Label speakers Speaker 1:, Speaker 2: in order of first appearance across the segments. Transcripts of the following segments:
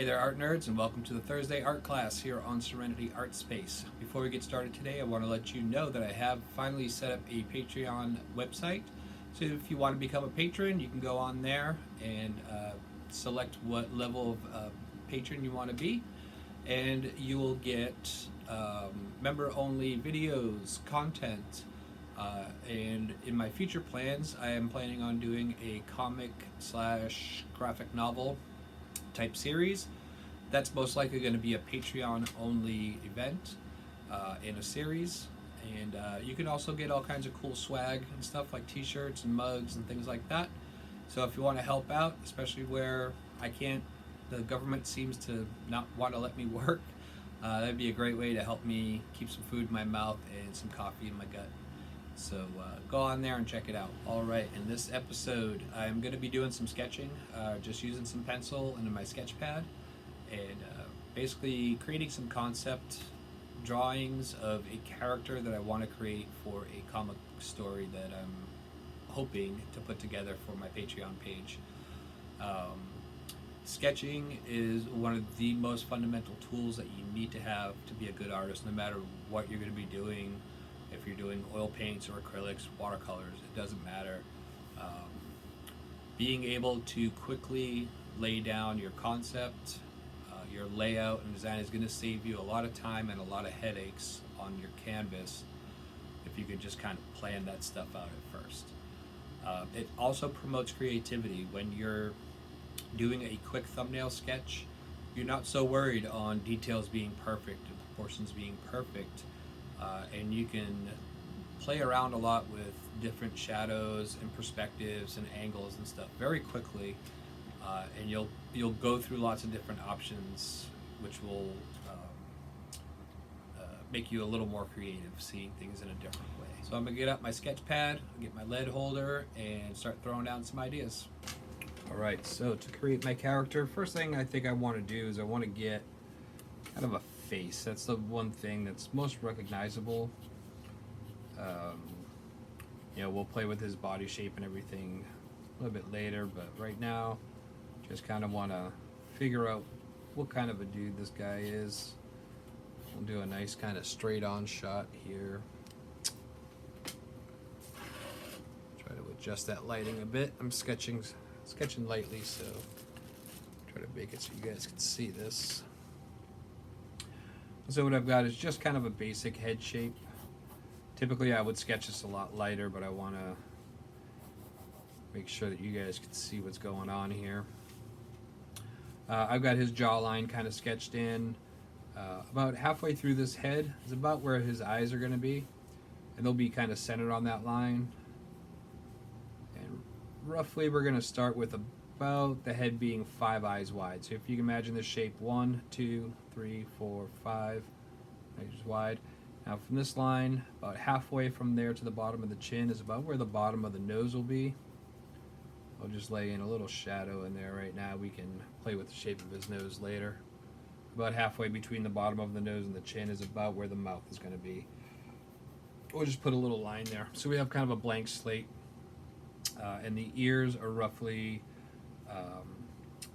Speaker 1: Hey there, art nerds, and welcome to the Thursday art class here on Serenity Art Space. Before we get started today, I want to let you know that I have finally set up a Patreon website. So if you want to become a patron, you can go on there and select what level of patron you want to be, and you will get member-only videos, content, and in my future plans, I am planning on doing a comic slash graphic novel type series. That's most likely going to be a Patreon only event in a series. And you can also get all kinds of cool swag and stuff like t-shirts and mugs and things like that. So if you want to help out, especially where I can't, the government seems to not want to let me work, that'd be a great way to help me keep some food in my mouth and some coffee in my gut. So go on there and check it out. Alright, in this episode I'm going to be doing some sketching, just using some pencil and my sketch pad, and basically creating some concept drawings of a character that I want to create for a comic story that I'm hoping to put together for my Patreon page. Sketching is one of the most fundamental tools that you need to have to be a good artist, no matter what you're going to be doing. If you're doing oil paints or acrylics, watercolors, it doesn't matter. Being able to quickly lay down your concept, your layout and design is going to save you a lot of time and a lot of headaches on your canvas if you could just kind of plan that stuff out at first. It also promotes creativity. When you're doing a quick thumbnail sketch, you're not so worried on details being perfect and proportions being perfect. And you can play around a lot with different shadows and perspectives and angles and stuff very quickly, and you'll go through lots of different options, which will make you a little more creative, seeing things in a different way. So I'm gonna get out my sketch pad, get my lead holder, and start throwing down some ideas. All right, so to create my character, first thing I think I want to do is I want to get kind of a face. That's the one thing that's most recognizable. We'll play with his body shape and everything a little bit later, but right now just kind of want to figure out what kind of a dude this guy is. We'll do a nice kind of straight on shot here. Try to adjust that lighting a bit. I'm sketching lightly, so try to make it so you guys can see this. So what I've got is just kind of a basic head shape. Typically I would sketch this a lot lighter, but I want to make sure that you guys can see what's going on here. I've got his jawline kind of sketched in. About halfway through this head is about where his eyes are going to be, and they'll be kind of centered on that line. And roughly we're going to start with about the head being 5 eyes wide. So if you can imagine this shape, 1, 2, 3, 4, 5 eyes wide. Now from this line, about halfway from there to the bottom of the chin is about where the bottom of the nose will be. I'll just lay in a little shadow in there right now. We can play with the shape of his nose later. About halfway between the bottom of the nose and the chin is about where the mouth is going to be. We'll just put a little line there. So we have kind of a blank slate. And the ears are roughly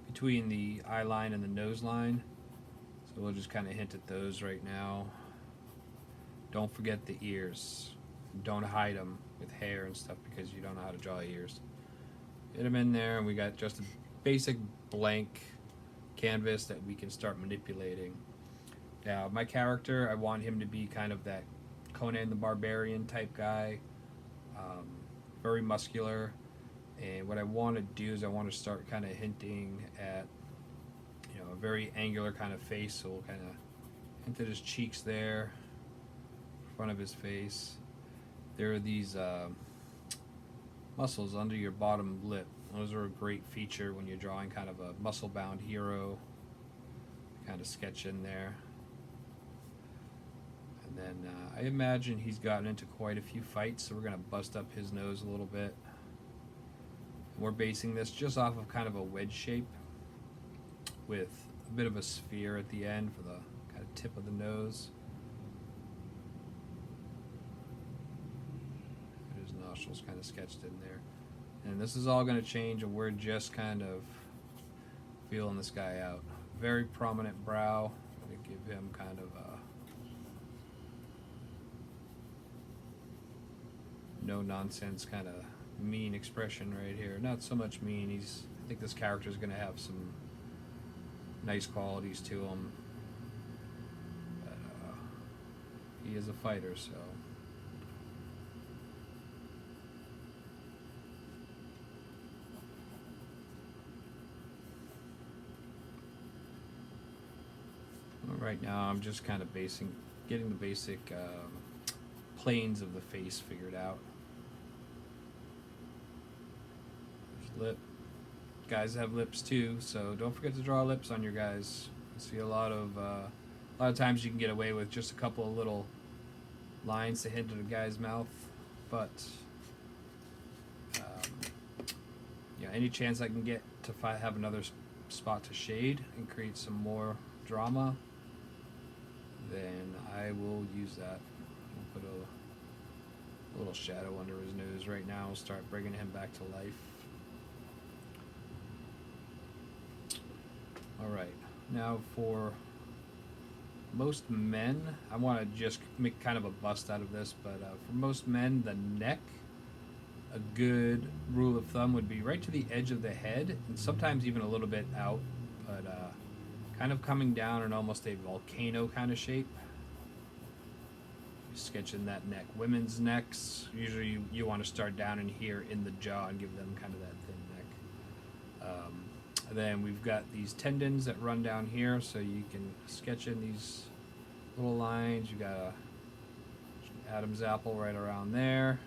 Speaker 1: between the eye line and the nose line. So we'll just kind of hint at those right now. Don't forget the ears. Don't hide them with hair and stuff because you don't know how to draw ears. Get them in there, and we got just a basic blank canvas that we can start manipulating. Now, my character, I want him to be kind of that Conan the Barbarian type guy, very muscular. And what I want to do is I want to start kind of hinting at, a very angular kind of face. So we'll kind of hint at his cheeks there, front of his face. There are these muscles under your bottom lip. Those are a great feature when you're drawing kind of a muscle-bound hero. Kind of sketch in there. And then I imagine he's gotten into quite a few fights, so we're going to bust up his nose a little bit. And we're basing this just off of kind of a wedge shape with a bit of a sphere at the end for the kind of tip of the nose. His nostrils kind of sketched in there. And this is all going to change, and we're just kind of feeling this guy out. very prominent brow. I'm going to give him kind of a no nonsense kind of mean expression right here. Not so much mean. I think this character is going to have some nice qualities to him. But he is a fighter, so. Right now I'm just kind of getting the basic planes of the face figured out. There's lip. Guys have lips too, so don't forget to draw lips on your guys. I see a lot of times you can get away with just a couple of little lines to hint at a guy's mouth, but any chance I can get to have another spot to shade and create some more drama, then I will use that. I'll put a little shadow under his nose right now. I'll start bringing him back to life. Alright, now for most men, I want to just make kind of a bust out of this, but for most men, the neck, a good rule of thumb would be right to the edge of the head, and sometimes even a little bit out, but kind of coming down in almost a volcano kind of shape. Sketching that neck. Women's necks, usually you want to start down in here in the jaw and give them kind of that thin neck. Then we've got these tendons that run down here, so you can sketch in these little lines. You got a Adam's apple right around there,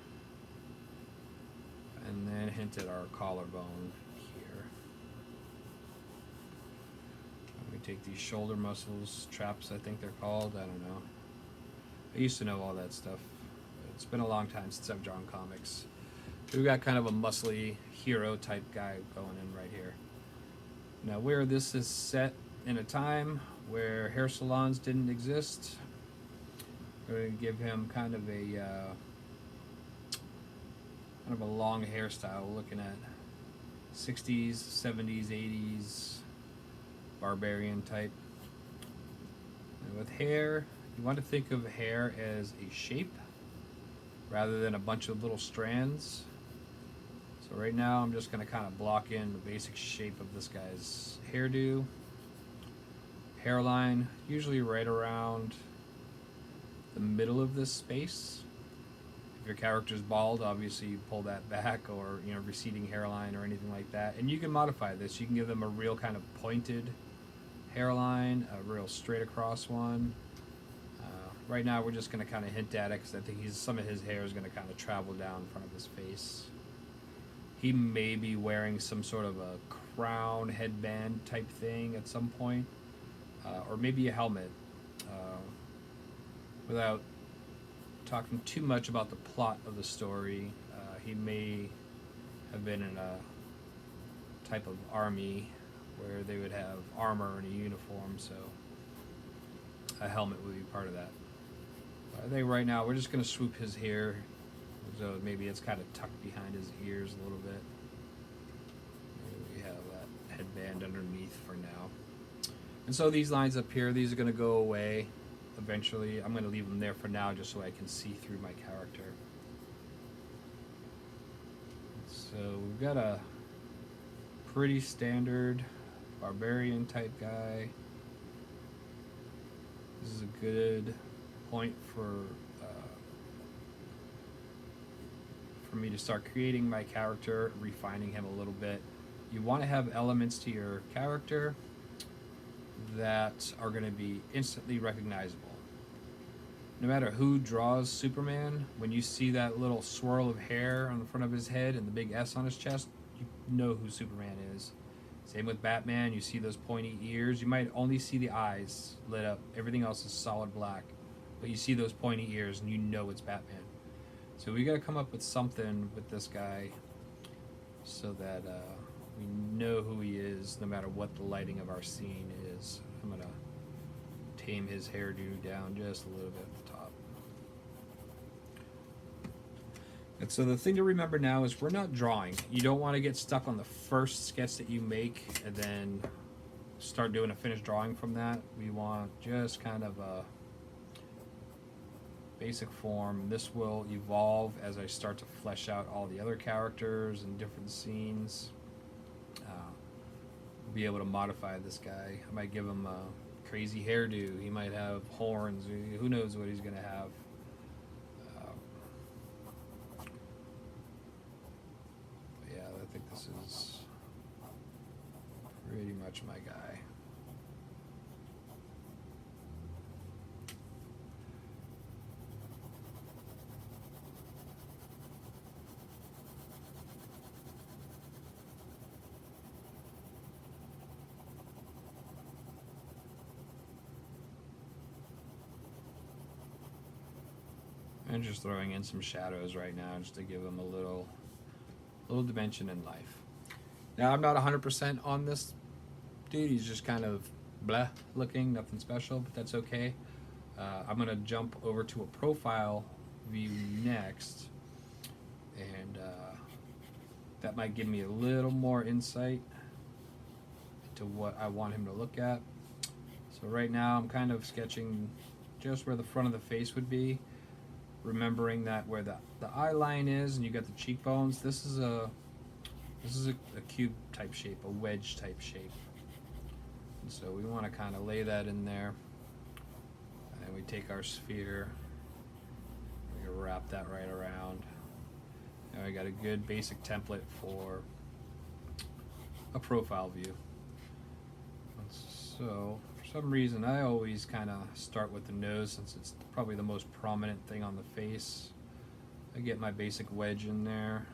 Speaker 1: and then hint at our collarbone here. We take these shoulder muscles, traps I think they're called, I don't know. I used to know all that stuff. It's been a long time since I've drawn comics. We've got kind of a muscly hero type guy going in right here. Now where this is set in a time where hair salons didn't exist, we're going to give him kind of a long hairstyle. We're looking at 60s, 70s, 80s, barbarian type. And with hair, you want to think of hair as a shape rather than a bunch of little strands. So right now I'm just going to kind of block in the basic shape of this guy's hairdo. Hairline, usually right around the middle of this space. If your character's bald, obviously you pull that back, or receding hairline or anything like that. And you can modify this. You can give them a real kind of pointed hairline, a real straight across one. Right now we're just going to kind of hint at it because I think some of his hair is going to kind of travel down in front of his face. He may be wearing some sort of a crown headband type thing at some point, or maybe a helmet. Without talking too much about the plot of the story, he may have been in a type of army where they would have armor and a uniform, so a helmet would be part of that. I think right now we're just going to swoop his hair, so maybe it's kind of tucked behind his ears a little bit. Maybe we have that headband underneath for now. And so these lines up here, these are going to go away eventually. I'm going to leave them there for now just so I can see through my character. So we've got a pretty standard barbarian type guy. This is a good point for me to start creating my character, refining him a little bit. You want to have elements to your character that are going to be instantly recognizable. No matter who draws Superman, when you see that little swirl of hair on the front of his head and the big S on his chest, you know who Superman is. Same with Batman, you see those pointy ears. You might only see the eyes lit up. Everything else is solid black. But you see those pointy ears and you know it's Batman. So we got to come up with something with this guy so that we know who he is no matter what the lighting of our scene is. I'm going to tame his hairdo down just a little bit at the top. And so the thing to remember now is we're not drawing. You don't want to get stuck on the first sketch that you make and then start doing a finished drawing from that. We want just kind of a basic form. This will evolve as I start to flesh out all the other characters and different scenes. Be able to modify this guy. I might give him a crazy hairdo. He might have horns. Who knows what he's going to have. Yeah, I think this is pretty much my guy. And just throwing in some shadows right now just to give him a little dimension in life. Now I'm not 100% on this dude. He's just kind of blah looking, nothing special, but that's okay. I'm gonna jump over to a profile view next, and that might give me a little more insight into what I want him to look at. So right now I'm kind of sketching just where the front of the face would be, remembering that where the eye line is and you got the cheekbones, this is a cube type shape, a wedge type shape. And so we want to kind of lay that in there, and then we take our sphere, we wrap that right around. Now we got a good basic template for a profile view. So for some reason I always kind of start with the nose, since it's probably the most prominent thing on the face. I get my basic wedge in there,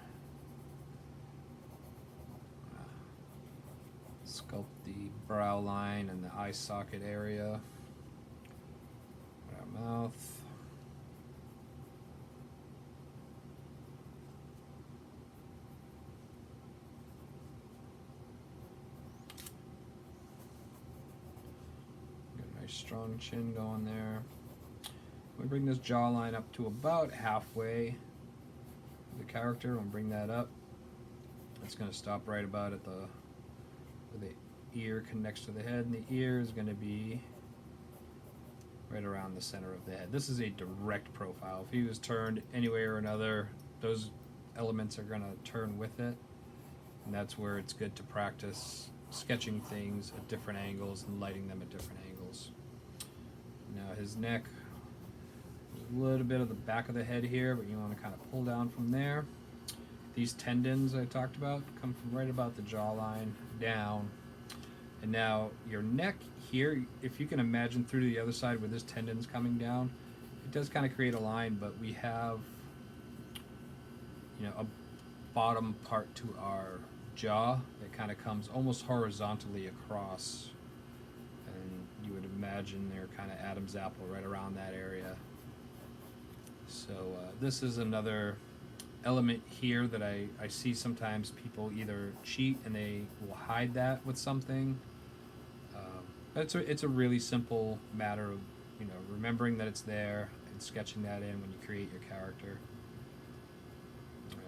Speaker 1: sculpt the brow line and the eye socket area, our mouth. Strong chin going there. We bring this jawline up to about halfway the character and bring that up. It's going to stop right about at where the ear connects to the head, and the ear is going to be right around the center of the head. This is a direct profile. If he was turned any way or another, those elements are going to turn with it, and that's where it's good to practice sketching things at different angles and lighting them at different angles. Now his neck, there's a little bit of the back of the head here, but you want to kind of pull down from there. These tendons I talked about come from right about the jawline down. And now your neck here, if you can imagine through to the other side where this tendon's coming down, it does kind of create a line, but we have, a bottom part to our jaw that kind of comes almost horizontally across, and you would imagine they're kind of Adam's apple right around that area. So this is another element here that I see sometimes people either cheat and they will hide that with something. It's a really simple matter of remembering that it's there and sketching that in when you create your character.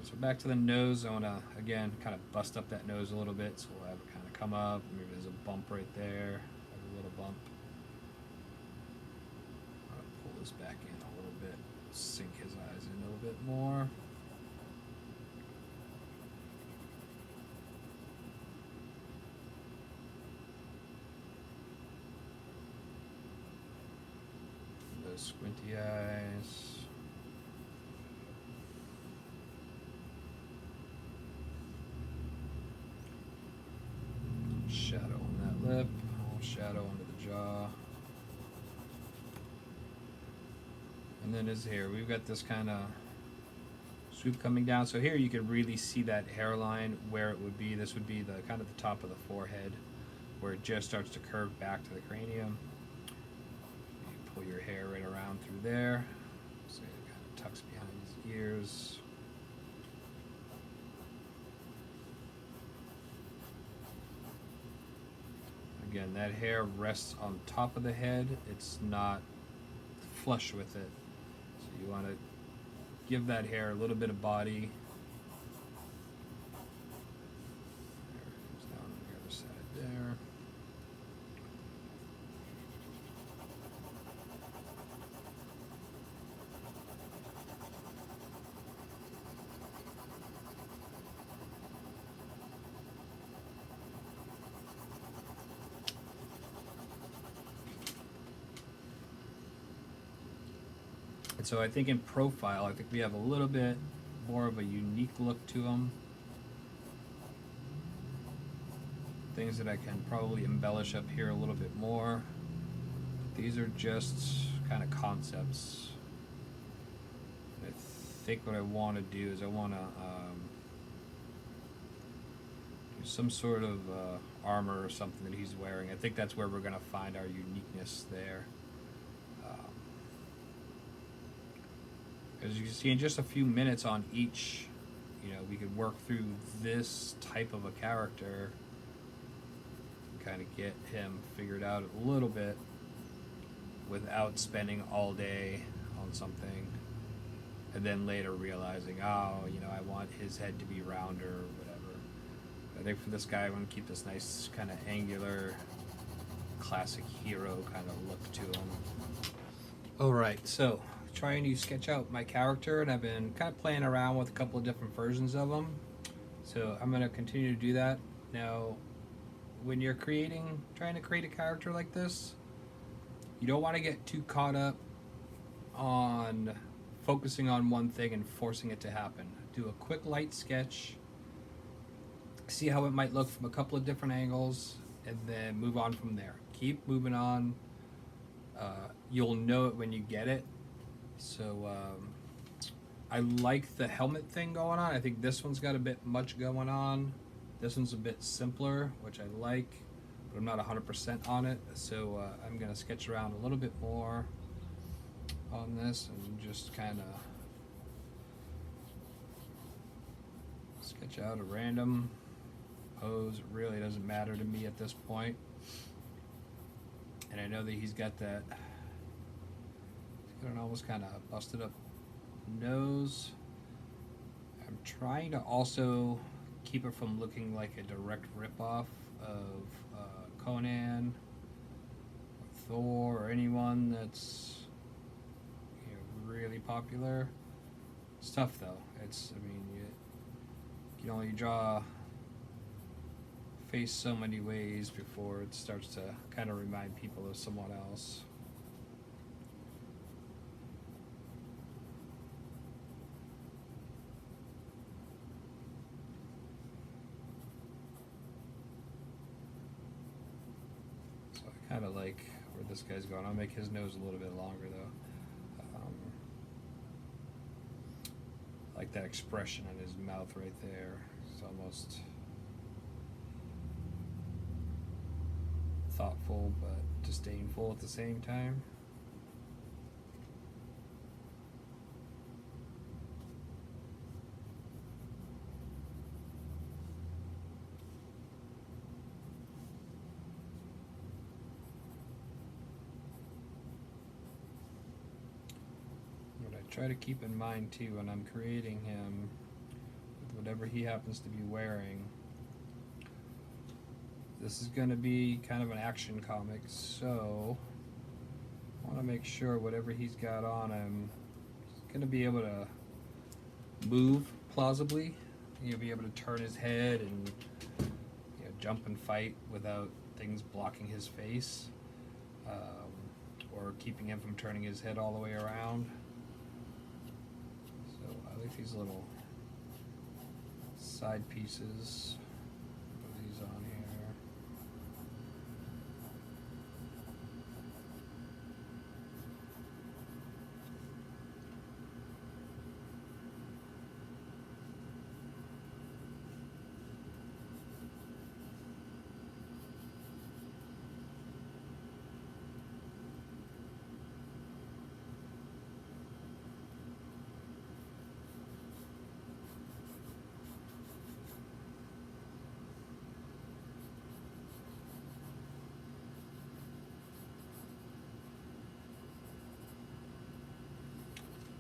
Speaker 1: So back to the nose, I want to again kind of bust up that nose a little bit, so we'll have it kind of come up. Maybe there's a bump right there, a little bump. I'll pull this back in a little bit, sink his eyes in a little bit more. Those squinty eyes. Shadow on that lip, shadow under the jaw. And then his hair, we've got this kind of swoop coming down. So here you can really see that hairline where it would be. This would be the kind of the top of the forehead where it just starts to curve back to the cranium. You pull your hair right around through there. So it kind of tucks behind his ears. Again, that hair rests on top of the head. It's not flush with it. So you want to give that hair a little bit of body. There it comes down on the other side there. And so I think in profile, I think we have a little bit more of a unique look to them. Things that I can probably embellish up here a little bit more. These are just kind of concepts. I think what I want to do is I want to do some sort of armor or something that he's wearing. I think that's where we're going to find our uniqueness there. As you can see, in just a few minutes on each, we could work through this type of a character, kind of get him figured out a little bit without spending all day on something, and then later realizing, oh, I want his head to be rounder or whatever. I think for this guy, I want to keep this nice kind of angular, classic hero kind of look to him. Alright, so trying to sketch out my character, and I've been kind of playing around with a couple of different versions of them. So I'm going to continue to do that. Now, when you're trying to create a character like this, you don't want to get too caught up on focusing on one thing and forcing it to happen. Do a quick light sketch, see how it might look from a couple of different angles, and then move on from there. Keep moving on. You'll know it when you get it. So I like the helmet thing going on. I think this one's got a bit much going on. This one's a bit simpler, which I like, but I'm not 100% on it. So I'm going to sketch around a little bit more on this and just kind of sketch out a random pose. It really doesn't matter to me at this point. And I know that he's got an almost kind of busted up nose. I'm trying to also keep it from looking like a direct ripoff of Conan, or Thor, or anyone that's really popular. It's tough though. You can only draw face so many ways before it starts to kind of remind people of someone else. So I kind of like where this guy's going. I'll make his nose a little bit longer though. Like that expression on his mouth right there. It's almost thoughtful but disdainful at the same time. What I try to keep in mind too when I'm creating him, with whatever he happens to be wearing, this is going to be kind of an action comic, so I want to make sure whatever he's got on him, he's going to be able to move plausibly. He'll be able to turn his head and jump and fight without things blocking his face, or keeping him from turning his head all the way around. So I like these little side pieces. Put these on here.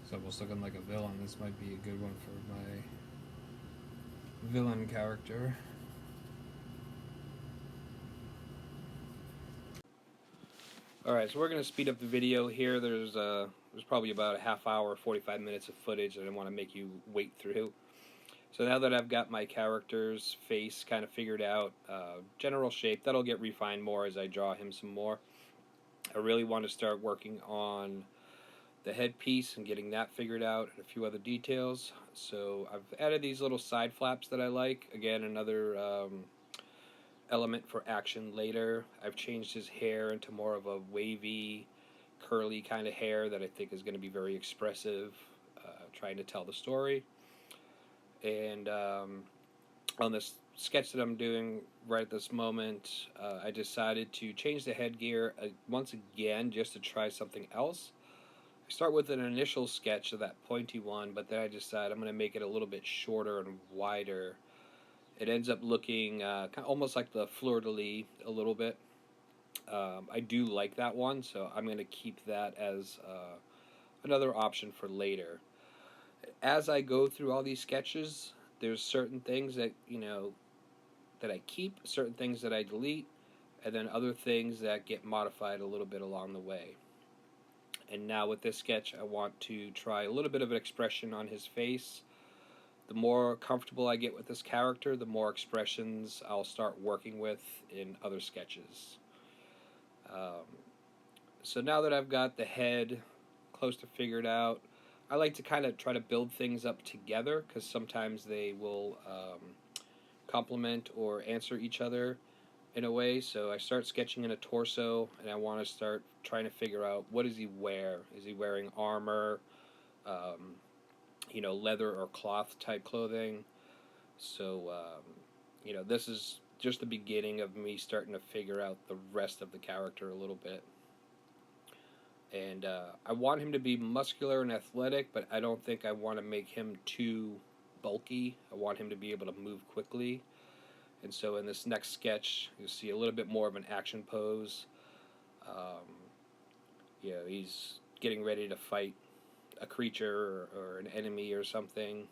Speaker 1: It's almost looking like a villain. This might be a good one for my villain character. Alright, so we're going to speed up the video here. There's probably about a half hour, 45 minutes of footage that I want to make you wait through. So now that I've got my character's face kind of figured out, general shape, that'll get refined more as I draw him some more. I really want to start working on the headpiece and getting that figured out, and a few other details. So I've added these little side flaps that I like. Again, another element for action later. I've changed his hair into more of a wavy, curly kind of hair that I think is going to be very expressive, trying to tell the story. And on this sketch that I'm doing right at this moment, I decided to change the headgear once again just to try something else. I start with an initial sketch of that pointy one, but then I decide I'm going to make it a little bit shorter and wider. It ends up looking kind of almost like the fleur-de-lis a little bit. I do like that one, so I'm going to keep that as another option for later. As I go through all these sketches, there's certain things that, that I keep, certain things that I delete, and then other things that get modified a little bit along the way. And now with this sketch, I want to try a little bit of an expression on his face. The more comfortable I get with this character, the more expressions I'll start working with in other sketches. So now that I've got the head close to figured out, I like to kind of try to build things up together, because sometimes they will complement or answer each other in a way. So I start sketching in a torso, and I want to start trying to figure out, what does he wear? Is he wearing armor, leather or cloth type clothing? So this is just the beginning of me starting to figure out the rest of the character a little bit. And I want him to be muscular and athletic, but I don't think I want to make him too bulky. I want him to be able to move quickly. And so in this next sketch, you'll see a little bit more of an action pose. He's getting ready to fight a creature or an enemy or something.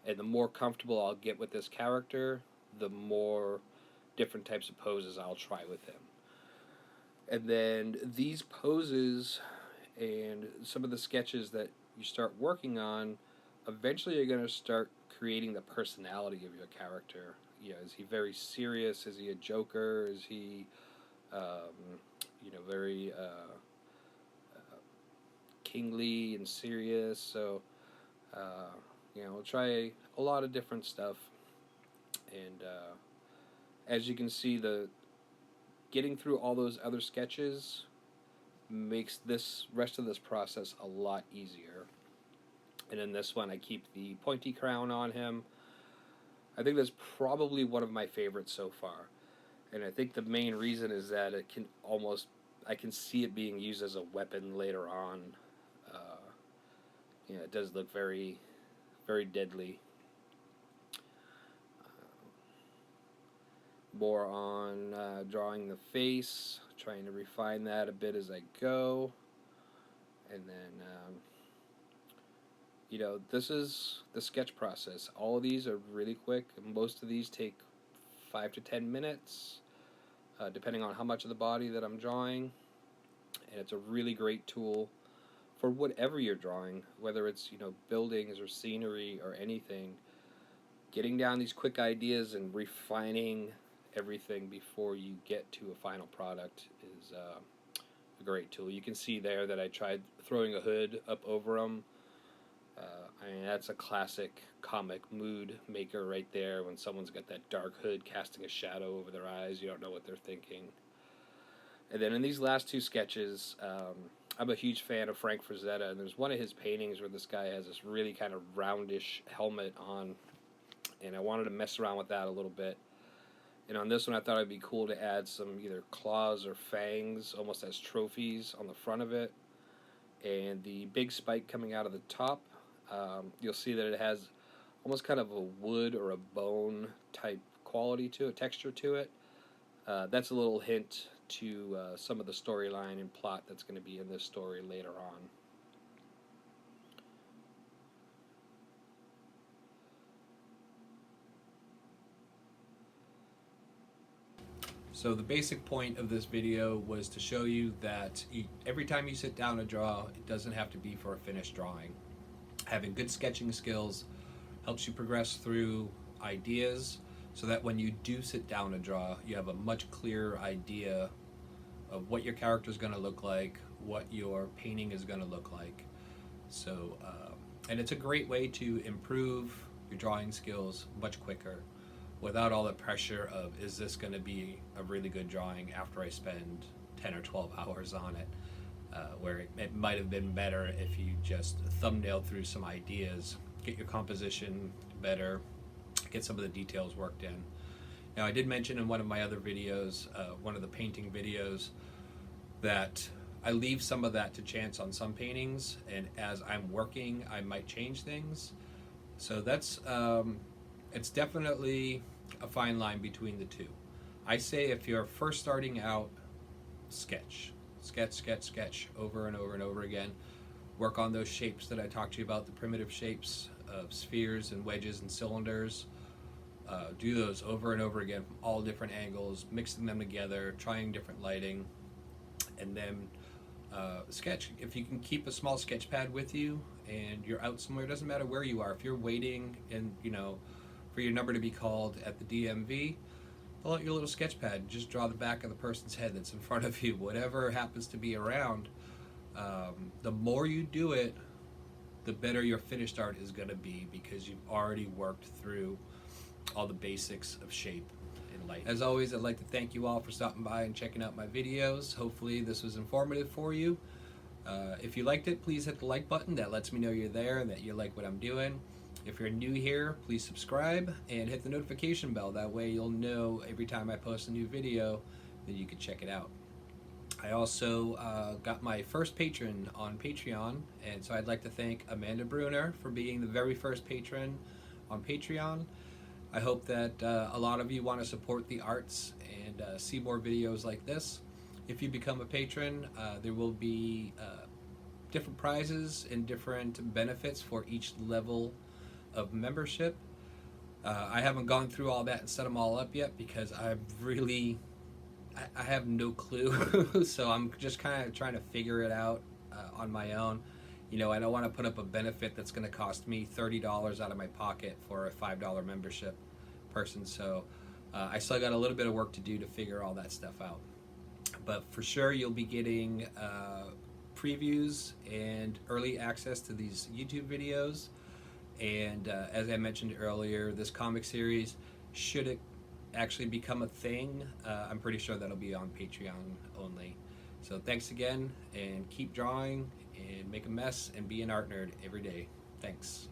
Speaker 1: And the more comfortable I'll get with this character, the more different types of poses I'll try with him. And then these poses and some of the sketches that you start working on, eventually you're going to start creating the personality of your character. Is he very serious? Is he a joker? Is he, very kingly and serious? So, we'll try a lot of different stuff. And as you can see, the getting through all those other sketches makes this rest of this process a lot easier. And in this one, I keep the pointy crown on him. I think that's probably one of my favorites so far. And I think the main reason is that I can see it being used as a weapon later on. It does look very, very deadly. More on drawing the face, trying to refine that a bit as I go. And then, this is the sketch process. All of these are really quick. Most of these take 5 to 10 minutes, depending on how much of the body that I'm drawing. And it's a really great tool for whatever you're drawing, whether it's, buildings or scenery or anything. Getting down these quick ideas and refining everything before you get to a final product is a great tool. You can see there that I tried throwing a hood up over them. That's a classic comic mood maker right there. When someone's got that dark hood casting a shadow over their eyes, you don't know what they're thinking. And then in these last two sketches, I'm a huge fan of Frank Frazetta, and there's one of his paintings where this guy has this really kind of roundish helmet on, and I wanted to mess around with that a little bit. And on this one, I thought it'd be cool to add some either claws or fangs, almost as trophies, on the front of it. And the big spike coming out of the top, you'll see that it has almost kind of a wood or a bone type quality to it, texture to it. That's a little hint to some of the storyline and plot that's going to be in this story later on. So the basic point of this video was to show you that every time you sit down to draw, it doesn't have to be for a finished drawing. Having good sketching skills helps you progress through ideas so that when you do sit down to draw, you have a much clearer idea of what your character is going to look like, what your painting is going to look like. So, and it's a great way to improve your drawing skills much quicker without all the pressure of, is this going to be a really good drawing after I spend 10 or 12 hours on it, where it might have been better if you just thumbnailed through some ideas, get your composition better, get some of the details worked in. Now, I did mention in one of my other videos, one of the painting videos, that I leave some of that to chance on some paintings, and as I'm working, I might change things. So that's, it's definitely a fine line between the two. I say if you're first starting out, sketch, over and over and over again. Work on those shapes that I talked to you about, the primitive shapes of spheres and wedges and cylinders. Do those over and over again from all different angles, mixing them together, trying different lighting, and then sketch. If you can keep a small sketch pad with you and you're out somewhere, it doesn't matter where you are. If you're waiting and for your number to be called at the DMV, pull out your little sketch pad and just draw the back of the person's head that's in front of you, whatever happens to be around. The more you do it, the better your finished art is going to be, because you've already worked through all the basics of shape and light. As always, I'd like to thank you all for stopping by and checking out my videos. Hopefully this was informative for you. If you liked it, please hit the like button. That lets me know you're there and that you like what I'm doing. If you're new here, please subscribe and hit the notification bell. That way you'll know every time I post a new video, then you can check it out. I also got my first patron on Patreon, and so I'd like to thank Amanda Bruner for being the very first patron on Patreon. I hope that a lot of you want to support the arts and see more videos like this. If you become a patron, there will be different prizes and different benefits for each level of membership. I haven't gone through all that and set them all up yet, because I have no clue. So I'm just kind of trying to figure it out on my own. I don't want to put up a benefit that's going to cost me $30 out of my pocket for a $5 membership person. So I still got a little bit of work to do to figure all that stuff out. But for sure, you'll be getting previews and early access to these YouTube videos. And as I mentioned earlier, this comic series, should it actually become a thing, I'm pretty sure that'll be on Patreon only. So thanks again, and keep drawing and make a mess and be an art nerd every day. Thanks.